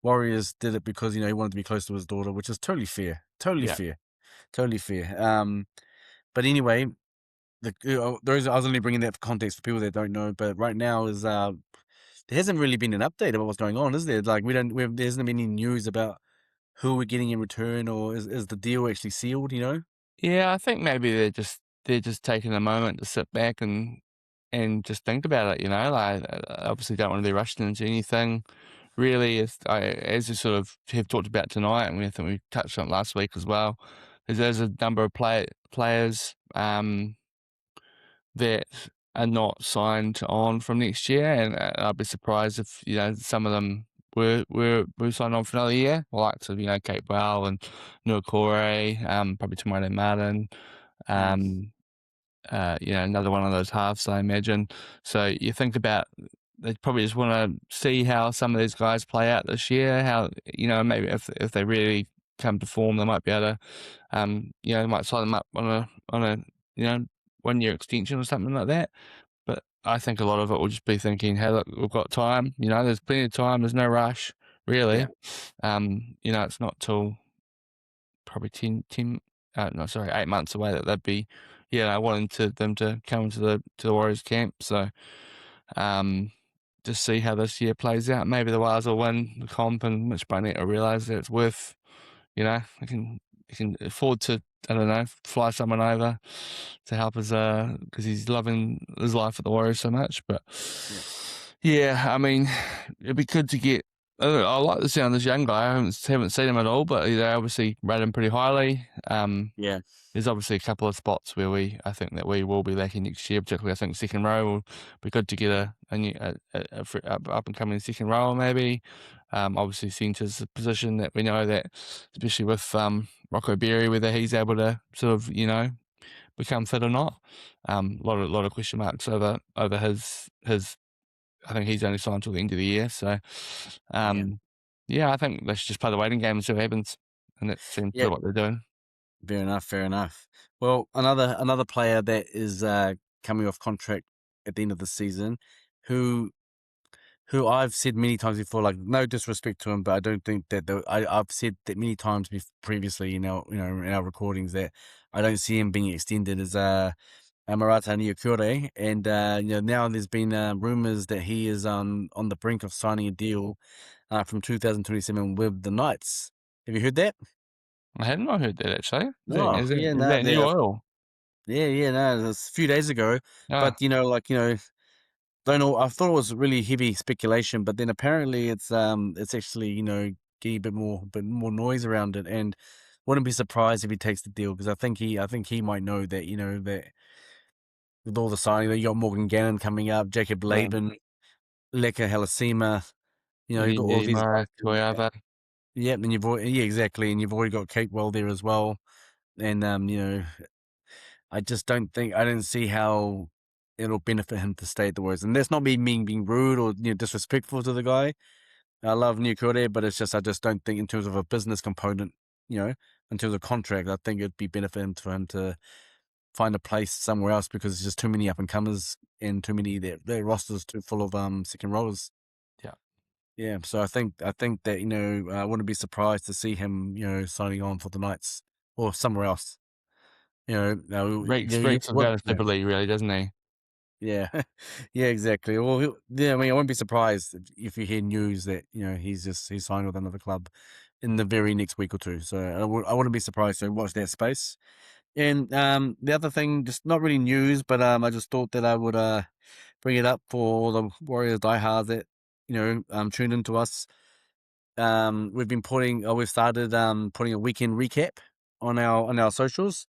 Warriors did it because he wanted to be close to his daughter, which is totally fair. Totally yeah. fair. Totally fair. But anyway, I was only bringing that for context for people that don't know, but right now is there hasn't really been an update about what's going on, is there? Like there hasn't been any news about who we're getting in return, or is the deal actually sealed? Yeah, I think maybe they're just taking a moment to sit back and just think about it. Like obviously don't want to be rushing into anything. Really, as you sort of have talked about tonight, and I think we touched on it last week as well. There's a number of players that are not signed on from next year, and I'd be surprised if some of them were signed on for another year, like Kate Bowell and Nukore, probably Tamara Martin, Mm, um, another one of those halves, I imagine. So you think about they probably just want to see how some of these guys play out this year. How maybe if they really come to form, they might be able to, they might sign them up on a 1-year extension or something like that. But I think a lot of it will just be thinking, hey, look, we've got time. There's plenty of time. There's no rush, really. yeah, It's not till probably 8 months away that they'd be, wanting them to come into the Warriors camp. So, just see how this year plays out. Maybe the Warriors will win the comp, and Mitch Barnett will realise that it's worth, he can afford to, I don't know, fly someone over to help us, because he's loving his life at the Warriors so much. But yeah, yeah, I mean, it'd be good to get. I like the sound of this young guy. I haven't seen him at all, but they obviously rate him pretty highly. yeah, There's obviously a couple of spots where I think that we will be lacking next year. Particularly, I think second row will be good to get a new up and coming second row maybe. Obviously, centre's a position that we know that, especially with Rocco Berry, whether he's able to sort of become fit or not. Lot of question marks over his. I think he's only signed till the end of the year. So, yeah, yeah, I think they should just play the waiting game and see what happens. And that seems to yeah. be what they're doing. Fair enough. Fair enough. Well, another player that is coming off contract at the end of the season, who I've said many times before, like no disrespect to him, but I don't think that I've said that many times previously, in our recordings that I don't see him being extended as Amarata Niokore, and now there's been rumors that he is on the brink of signing a deal from 2027 with the Knights. Have you heard that? I had not heard that actually. Is that Oh, is that yeah, is no, that new oil? no, it was a few days ago, Ah, but, don't know, I thought it was really heavy speculation, but then apparently it's actually, getting a bit more noise around it, and wouldn't be surprised if he takes the deal because I think he might know that, that with all the signing that you got Morgan Gannon coming up, Jacob yeah. Laban, Leka Helasima, you got all these guys Lima, coming back. Toyota. Yep, and yeah, exactly, and you've already got Kate Well there as well, and, I don't see how it'll benefit him to stay at the Warriors, and that's not me being rude or, disrespectful to the guy. I love New Kore, but it's just I just don't think in terms of a business component, you know, in terms of contract, I think it'd be benefit for him to find a place somewhere else because there's just too many up and comers and too many their rosters too full of second rollers. Yeah. Yeah, so I think that I wouldn't be surprised to see him signing on for the Knights or somewhere else. Reeks of What? going to Super League really, doesn't he? Yeah, yeah, exactly. Well, yeah, I mean, I won't be surprised if you hear news that he's signed with another club in the very next week or two. So I wouldn't be surprised to watch that space. And the other thing, just not really news, but I just thought that I would bring it up for all the Warriors diehards that tuned into us. We've started putting a weekend recap on our socials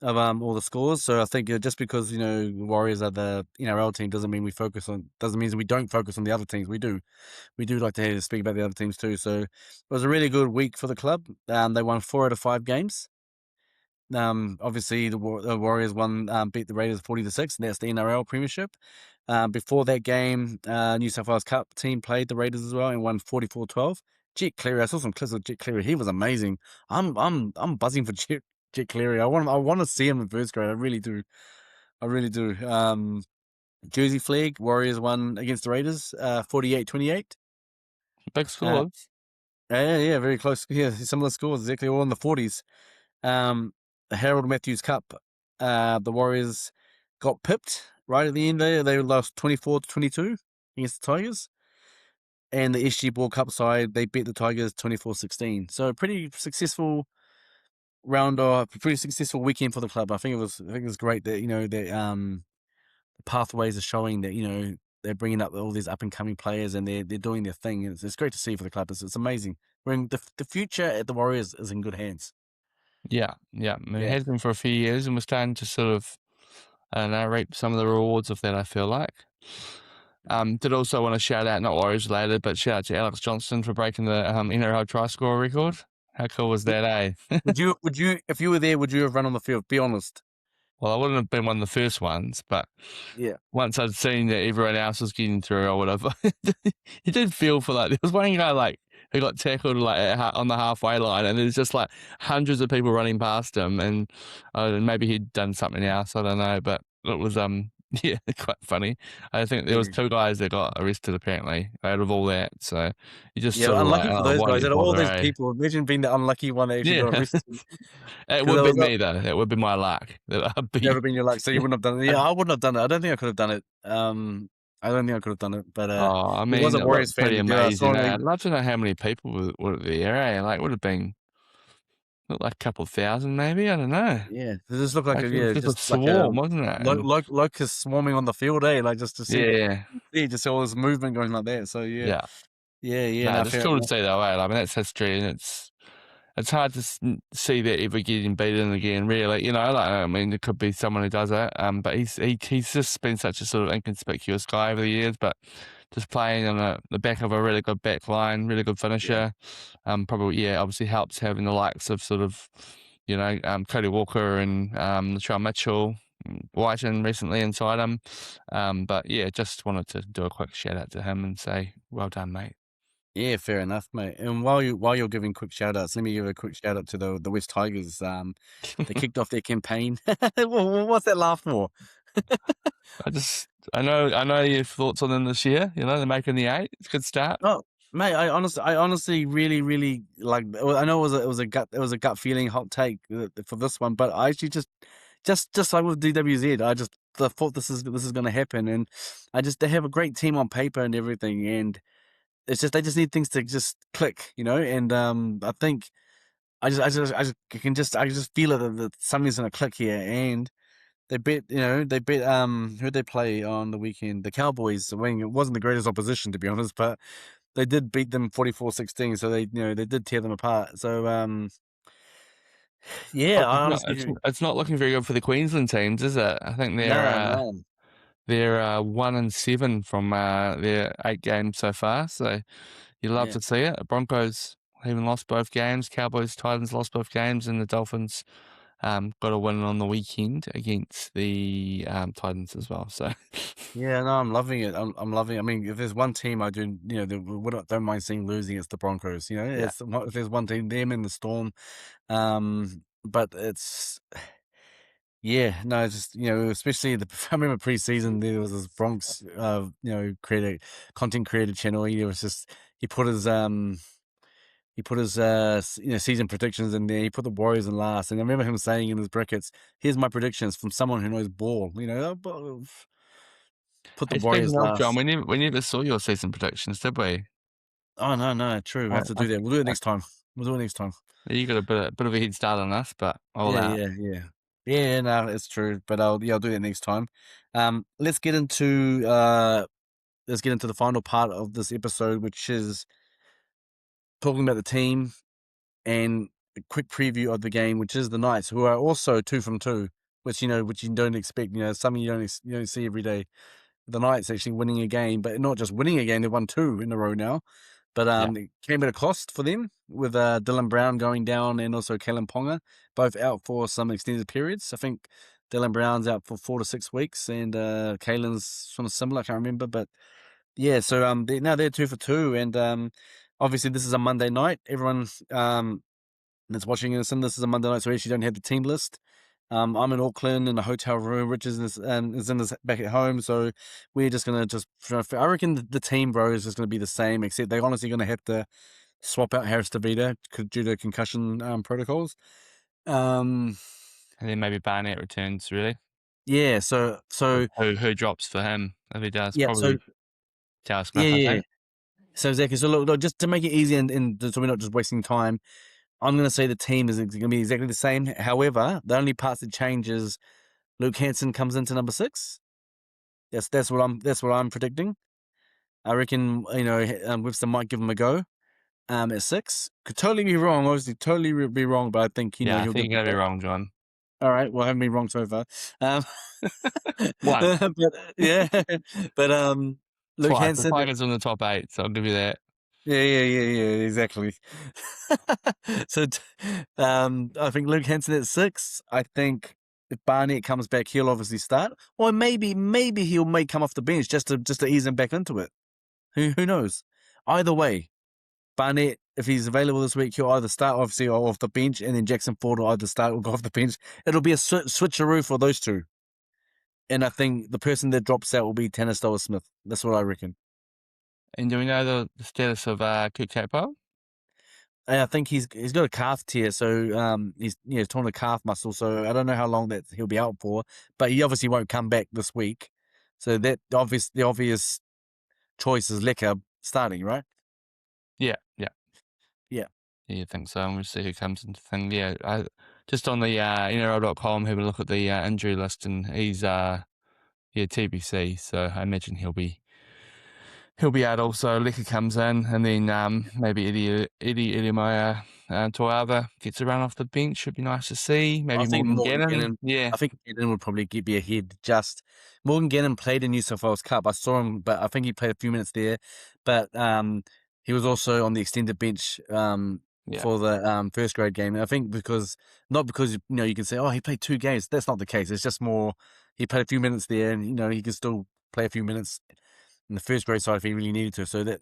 of all the scores. So I think just because the Warriors are the NRL team doesn't mean we don't focus on the other teams. We do like to speak about the other teams too. So it was a really good week for the club. They won 4 out of 5 games. Obviously the Warriors beat the Raiders 40-6, and that's the NRL Premiership. Before that game, New South Wales Cup team played the Raiders as well and won 44-12. Jet Cleary, I saw some clips of Jet Cleary. He was amazing. I'm buzzing for Jet Cleary. I want to see him in first grade. I really do. I really do. Jersey flag. Warriors won against the Raiders, 48-28. Big Uh, scores. yeah, very close. Yeah, similar scores, exactly all in the 40s. The Harold Matthews Cup. The Warriors got pipped right at the end there. They lost 24-22 against the Tigers. And the SG Ball Cup side, they beat the Tigers 24-16. So a pretty successful pretty successful weekend for the club. I think it was great that the pathways are showing that they're bringing up all these up and coming players and they're doing their thing. It's great to see for the club. It's amazing. The future at the Warriors is in good hands. Yeah, yeah. I mean, it Yeah. has been for a few years, and we're starting to sort of, I don't know, reap some of the rewards of that, I feel like. Did also want to shout out, not Warriors related, but shout out to Alex Johnston for breaking the NRL try scorer record. How cool was that, eh? Would you if you were there, would you have run on the field? Be honest. Well, I wouldn't have been one of the first ones, but Yeah. once I'd seen that everyone else was getting through, I would have. You did feel for like there was one guy like who got tackled like on the halfway line, and there's just like hundreds of people running past him, and maybe he'd done something else. I don't know, but it was yeah, quite funny. I think there was Yeah. 2 guys that got arrested apparently out of all that. So you just Yeah, sort of like, unlucky for oh, those why do guys. you Out of all bother, those eh? people, imagine being the unlucky one that actually got Yeah, arrested. it Because would that be was me though. It would be my luck that I'd that would be. have been your luck. So you wouldn't have done it. Yeah, I wouldn't have done it. I don't think I could have done it. I don't think I could have done it. But Oh, I he was mean, a it looked Warriors pretty fan. Yeah, I amazing, strongly. eh? I'd love to know how many people were there, eh? Like, would have been looked like a couple of thousand, maybe. I don't know. Yeah, it just looked like Like, it was just a just like a swarm, wasn't it? And locusts swarming on the field, eh? Like just to yeah, just all this movement going like that. So yeah, yeah. yeah. No, No, just fair cool to enough. see though, eh? I mean, that's history, and it's hard to see that ever getting beaten again. Really, like I mean, there could be someone who does it. But he's just been such a sort of inconspicuous guy over the years. But just playing on the back of a really good back line, really good Yeah, finisher. Probably yeah, obviously helps having the likes of sort of Cody Walker and Latrell Mitchell. Whiten recently inside him, but yeah, just wanted to do a quick shout out to him and say, well done, mate. yeah, fair enough, mate. And while you're giving quick shout outs, let me give a quick shout out to the West Tigers. They kicked off their campaign. What's that laugh for? I know your thoughts on them this year. They're making the 8. It's a good start. Oh, mate, I honestly really, really like. I know it was a gut feeling, hot take for this one, but I actually just like with DWZ, I thought this is going to happen, and they have a great team on paper and everything, and it's just they just need things to just click, and I think I just feel it that something's gonna click here, and they bet who'd they play on the weekend? The Cowboys. I mean, it wasn't the greatest opposition to be honest, but they did beat them 44-16, so they did tear them apart. So yeah, Oh, I honestly it's not looking very good for the Queensland teams, is it? I think no, no. they're 1-7 from their 8 games so far. So you love Yeah. to see it. The Broncos even lost both games. Cowboys, Titans lost both games, and the Dolphins got a win on the weekend against the Titans as well. So Yeah, no, I'm loving it. I'm loving it. I mean, if there's one team I do, don't mind seeing losing, it's the Broncos. yeah, If there's one team, them in the Storm. But it's yeah, no, it's just especially I remember preseason there was this Bronx, creator content creator channel. He put his season predictions in there. He put the Warriors in last, and I remember him saying in his brackets, "Here's my predictions from someone who knows ball." Put the hey, speaking Warriors of John, last. we never saw your season predictions, did we? Oh, no, no, true. We I, have to I, do that. We'll do it I, next time. We'll do it next time. you got bit of a head start on us, but all Yeah, out. yeah, yeah. Yeah, no, it's true. But I'll do that next time. Let's get into the final part of this episode, which is talking about the team and a quick preview of the game, which is the Knights, who are also 2 from 2, which you don't expect. Something you don't see every day. The Knights actually winning a game, but not just winning a game, they won 2 in a row now. But Yeah. it came at a cost for them with Dylan Brown going down and also Kalen Ponga, both out for some extended periods. I think Dylan Brown's out for 4 to 6 weeks, and Kalen's sort of similar. I can't remember, but yeah. So now they're 2 for 2, and obviously this is a Monday night. Everyone that's watching this is a Monday night, so we actually don't have the team list. I'm in Auckland in a hotel room. Rich is in his back at home, so we're just gonna I reckon the team, bro, is just gonna be the same, except they're honestly gonna have to swap out Harris Tavita due to concussion protocols. Um, And then maybe Barnett returns, really. yeah, so Who drops for him if he does? yeah, so Probably Tower yeah, Smith, I yeah. Yeah. think. So exactly. So look, just to make it easy and so we're not just wasting time, I'm gonna say the team is gonna be exactly the same. However, the only parts that change is Luke Hanson comes into number 6. That's what I'm predicting. I reckon Webster might give him a go. At 6, could totally be wrong. Obviously, totally be wrong, but I think Yeah, I he'll think give it you're a gonna be go. wrong, John. All right, well, I haven't been wrong so far. Um, Once, but yeah, but Luke twice. The Hansen. Tigers in the top 8, so I'll give you that. Yeah, exactly. So, I think Luke Hansen at 6. I think if Barnett comes back, he'll obviously start, or maybe he'll may come off the bench just to ease him back into it. Who knows? Either way, Barnett, if he's available this week, he'll either start obviously or off the bench, and then Jackson Ford will either start or go off the bench. It'll be a switcheroo for those two, and I think the person that drops out will be Tanner Smith. That's what I reckon. And do we know the status of Cook Capo? And I think he's got a calf tear, so he's torn a calf muscle. So I don't know how long that he'll be out for, but he obviously won't come back this week. So the obvious choice is Lecker starting, right? Yeah, yeah. Yeah. Yeah, I think so. And we'll see who comes into the thing. Yeah, just on the NRL.com, having a look at the injury list, and he's TBC. So I imagine he'll be out also. Licker comes in, and then maybe Eddie Meyer Toava gets a run off the bench. Should be nice to see. I Maybe think Morgan Morgan Gannon. Gannon. Yeah, I think Gannon would probably be ahead. Just Morgan Gannon played in New South Wales Cup. I saw him, but I think he played a few minutes there. But he was also on the extended bench yeah, for the first grade game. And I think not because you can say, oh, he played 2 games. That's not the case. It's just more he played a few minutes there, and he can still play a few minutes in the first grade side if he really needed to. So that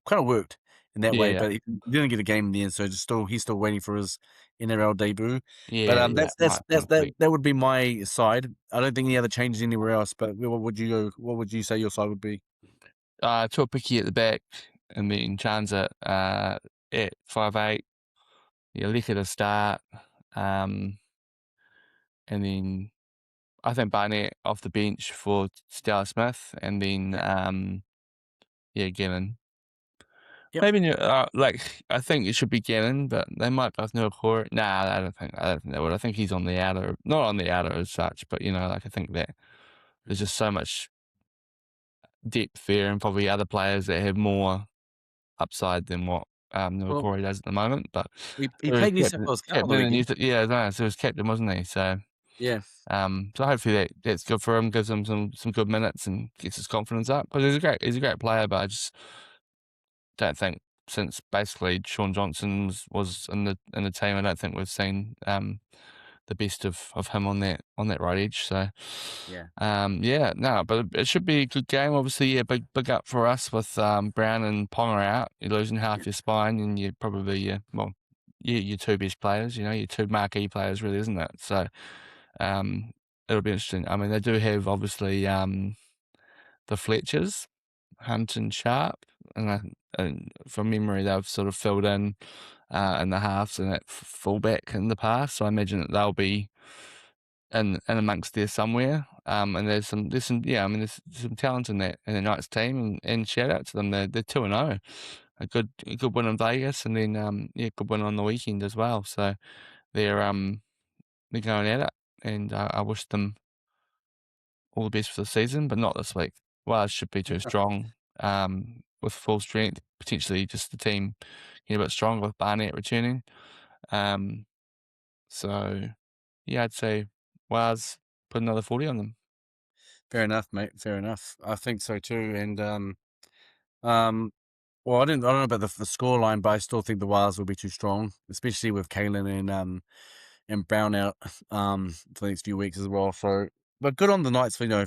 kind of worked in that way, yeah, but he didn't get a game in the end. So he's still waiting for his NRL debut. But yeah. Right, that would be my side. I don't think any other changes anywhere else. But what would you go? What would you say your side would be? Tuapiki at the back, and then Chanza at 5'8". Yeah, Licker to start, and then I think Barnett off the bench for Stella Smith, and then yeah, Gannon Yep. Maybe like I think it should be Gannon, but they might both know Corey. Nah, I don't think they would. I think he's on the outer, not on the outer as such, but like I think that there's just so much depth there, and probably other players that have more upside than what Well, Corey does at the moment. But he he was played New South Wales Cup on the captain, and weekend. yeah, no, so he was captain, wasn't he? Yeah. So hopefully that's good for him, gives him some good minutes and gets his confidence up. Because he's a great player, but I just don't think since basically Sean Johnson was in the team, I don't think we've seen the best of him on that right edge. So Yeah. yeah, no, but it should be a good game. Obviously, yeah, big up for us with Brown and Ponga out. You're losing half your spine, and you're probably your two best players. Your two marquee players, really, isn't it? So um, it'll be interesting. I mean, they do have obviously the Fletchers, Hunt and Sharp, and from memory they've sort of filled in the halves and at fullback in the past. So I imagine that they'll be in amongst there somewhere. And there's some yeah, I mean there's some talent in the Knights team, and shout out to them. They're 2-0. A good win in Vegas, and then good win on the weekend as well. So they're um they're going at it, and I wish them all the best for the season, but not this week. Wales should be too strong with full strength. Potentially just the team getting a bit stronger with Barnett returning. Um, so yeah, I'd say Wales put another 40 on them. Fair enough, mate. Fair enough. I think so too. And um, well, I don't know about the score line, but I still think the Wales will be too strong, especially with Kalen and Brown out for the next few weeks as well. So, but good on the Knights for going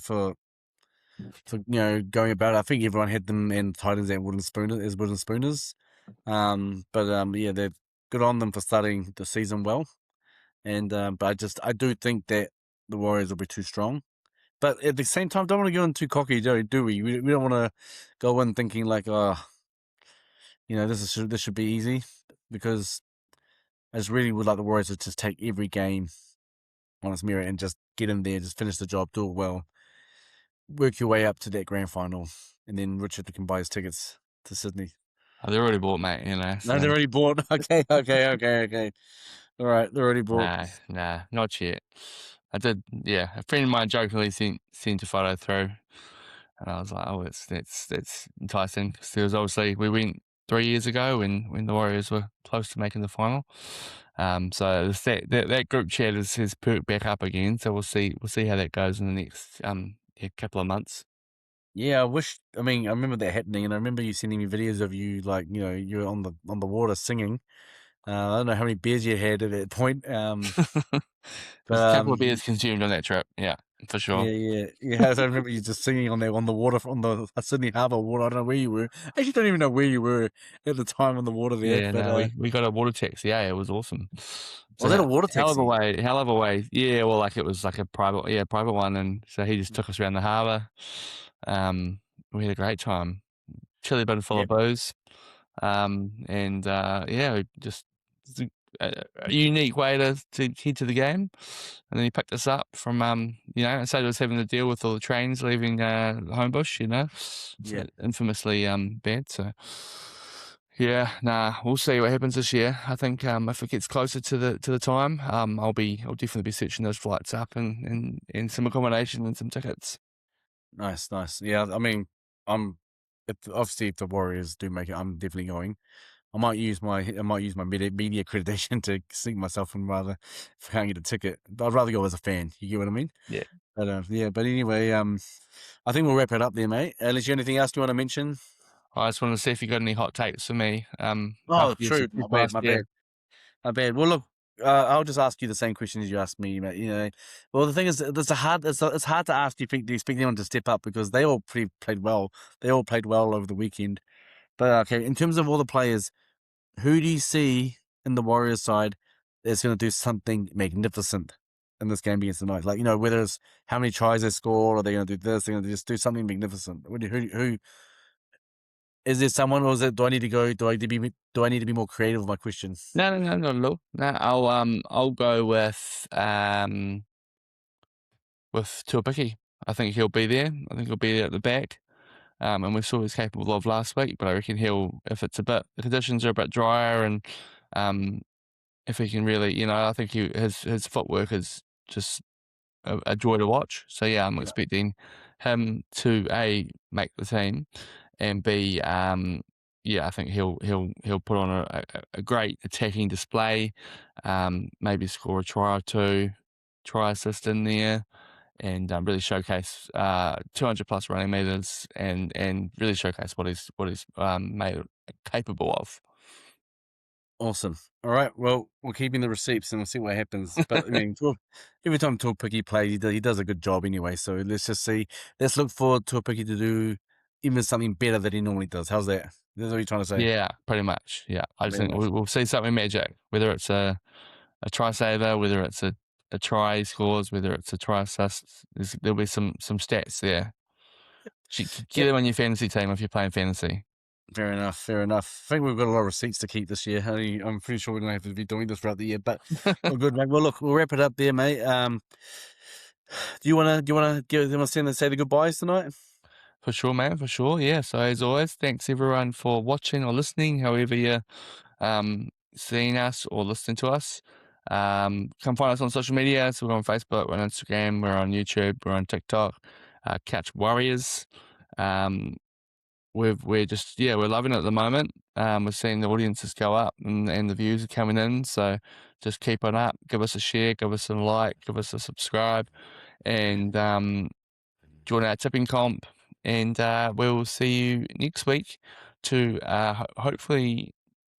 about it. I think everyone had them in Titans and wooden spooners. Yeah, they're good on them for starting the season well. And but I do think that the Warriors will be too strong. But at the same time, don't want to go in too cocky, do we? We don't want to go in thinking like, oh, this should be easy, because I just really would like the Warriors to just take every game on its merit and just get in there, just finish the job, do it well, work your way up to that grand final, and then Richard can buy his tickets to Sydney. Oh, they're already bought, mate. No, So they're already bought. Okay, okay, okay, okay. All right, they're already bought. nah, not yet. I did, yeah. A friend of mine jokingly sent a photo through, and I was like, oh, that's enticing. Because there was obviously we went 3 years ago when the Warriors were close to making the final. So that group chat has perked back up again. So we'll see how that goes in the next couple of months. Yeah, I mean, I remember that happening, and I remember you sending me videos of you, like, you're on the water singing. I don't know how many beers you had at that point. But There's a couple of beers consumed on that trip, yeah, for sure. yeah, yeah, yeah. I remember you just singing on the water, on the Sydney Harbour water. I don't know where you were. I actually don't even know where you were at the time on the water there. Yeah, But no, we got a water taxi. Yeah, it was awesome. It's was that a a water hell of a taxi? way, hell of a way. Yeah, well, like it was like a private one, and so he just took us around the harbour. We had a great time. Chili bin full of Yep. booze, and yeah, we just it's a unique way to head to the game. And then he picked us up from instead of us having to deal with all the trains leaving Homebush, so Yeah. infamously bad. So yeah, nah, we'll see what happens this year. I think if it gets closer to the time, I'll definitely be searching those flights up and some accommodation and some tickets. Nice, nice. Yeah, I mean, I'm if the Warriors do make it, I'm definitely going. I might use my media accreditation to sneak myself in, rather, if I can't get a ticket. But I'd rather go as a fan. You get what I mean? Yeah. But yeah. But anyway, I think we'll wrap it up there, mate. Unless you have anything else you want to mention? I just want to see if you got any hot takes for me. Oh, After your true. My success bad. last My year. bad. My bad. Well, look, I'll just ask you the same question as you asked me, mate. Well, the thing is, it's hard to ask. Do you expect anyone to step up, because they all played well. They all played well over the weekend. But okay, in terms of all the players, who do you see in the Warriors side that's going to do something magnificent in this game against the Knights? Like, whether it's how many tries they score, or they're going to do this, they're going to just do something magnificent. Who is there? Someone, or is it? Do I need to go? Do I need to be more creative with my questions? No, no, no, not at all. No, I'll go with Tuapiki. I think he'll be there. I think he'll be there at the back. and we saw what he's capable of last week. But I reckon if the conditions are a bit drier, and if he can really, I think his footwork is just a joy to watch. So yeah, I'm Yeah. expecting him to make the team, and B, yeah, I think he'll put on a great attacking display, maybe score a try or two, try assist in there, and really showcase 200 plus running meters, and really showcase what he's made capable of. Awesome. All right. Well, we're keeping the receipts and we'll see what happens. But I mean, every time Picky plays, he does a good job anyway. So let's just see. Let's look forward to Picky to do even something better than he normally does. How's that? That's what you're trying to say. Yeah, pretty much. Yeah, I just Fair think enough. we'll see something magic, whether it's a try saver, whether it's a try he scores, whether it's a try assist. There'll be some stats there. Get Yep. them on your fantasy team if you're playing fantasy. Fair enough. Fair enough. I think we've got a lot of receipts to keep this year. I'm pretty sure we don't have to be doing this throughout the year, but all good, mate. Well, look, we'll wrap it up there, mate. Do you want to say the goodbyes tonight? For sure, man, for sure. Yeah. So as always, thanks everyone for watching or listening, however you're seeing us or listening to us. Come find us on social media. So we're on Facebook, we're on Instagram, we're on YouTube, we're on TikTok. Catch Warriors. Um, we're just we're loving it at the moment. We're seeing the audiences go up, and the views are coming in. So just keep on up. Give us a share, give us a like, give us a subscribe, and join our tipping comp. And we'll see you next week to hopefully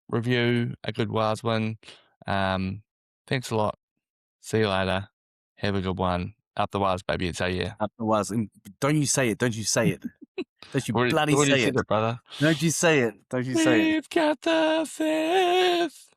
review a good Wales win. Thanks a lot. See you later. Have a good one. Up the Wales, baby. It's our year. Up the was. And don't you say it. Don't you say it. Don't you bloody Already say said it. it, brother. Don't you say it. Don't you say it. We've got the fifth.